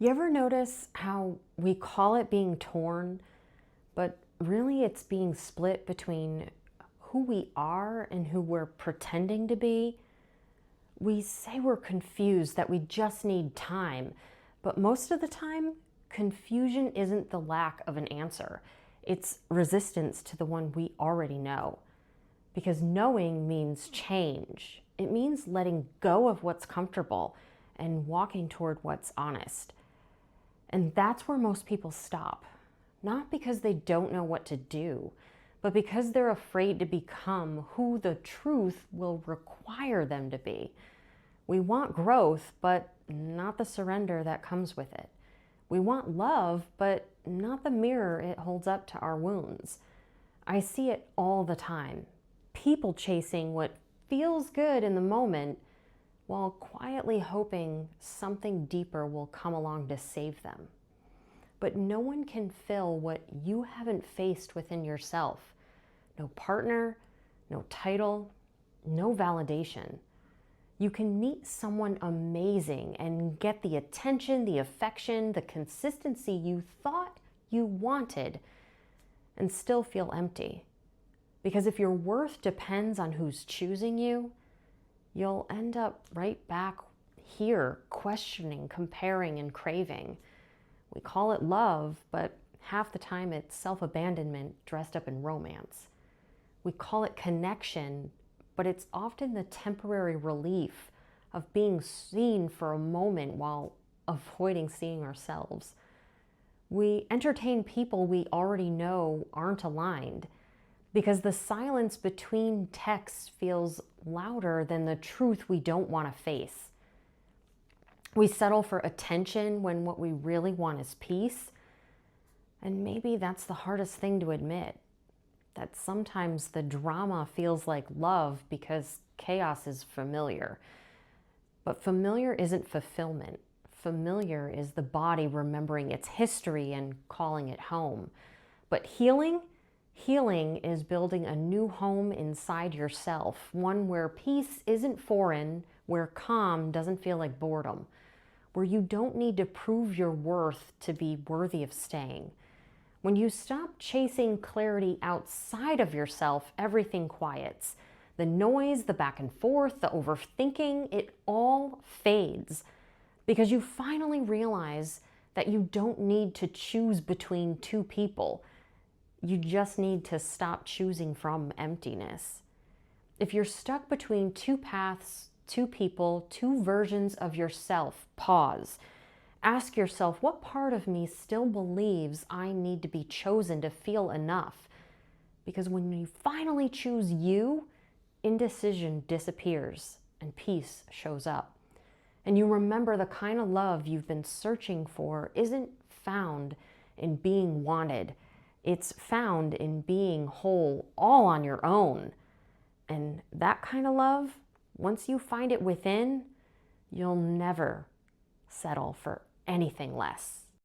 You ever notice how we call it being torn, but really it's being split between who we are and who we're pretending to be? We say we're confused, that we just need time, but most of the time, confusion isn't the lack of an answer. It's resistance to the one we already know. Because knowing means change. It means letting go of what's comfortable and walking toward what's honest. And that's where most people stop. Not because they don't know what to do, but because they're afraid to become who the truth will require them to be. We want growth, but not the surrender that comes with it. We want love, but not the mirror it holds up to our wounds. I see it all the time. People chasing what feels good in the moment while quietly hoping something deeper will come along to save them. But no one can fill what you haven't faced within yourself. No partner, no title, no validation. You can meet someone amazing and get the attention, the affection, the consistency you thought you wanted and still feel empty. Because if your worth depends on who's choosing you, you'll end up right back here, questioning, comparing, and craving. We call it love, but half the time it's self-abandonment dressed up in romance. We call it connection, but it's often the temporary relief of being seen for a moment while avoiding seeing ourselves. We entertain people we already know aren't aligned because the silence between texts feels louder than the truth we don't want to face. We settle for attention when what we really want is peace. And maybe that's the hardest thing to admit, that sometimes the drama feels like love because chaos is familiar. But familiar isn't fulfillment. Familiar is the body remembering its history and calling it home. But healing is building a new home inside yourself, one where peace isn't foreign, where calm doesn't feel like boredom, where you don't need to prove your worth to be worthy of staying. When you stop chasing clarity outside of yourself, everything quiets. The noise, the back and forth, the overthinking, it all fades because you finally realize that you don't need to choose between two people. You just need to stop choosing from emptiness. If you're stuck between two paths, two people, two versions of yourself, pause. Ask yourself, what part of me still believes I need to be chosen to feel enough? Because when you finally choose you, indecision disappears and peace shows up. And you remember the kind of love you've been searching for isn't found in being wanted. It's found in being whole all on your own. And that kind of love, once you find it within, you'll never settle for anything less.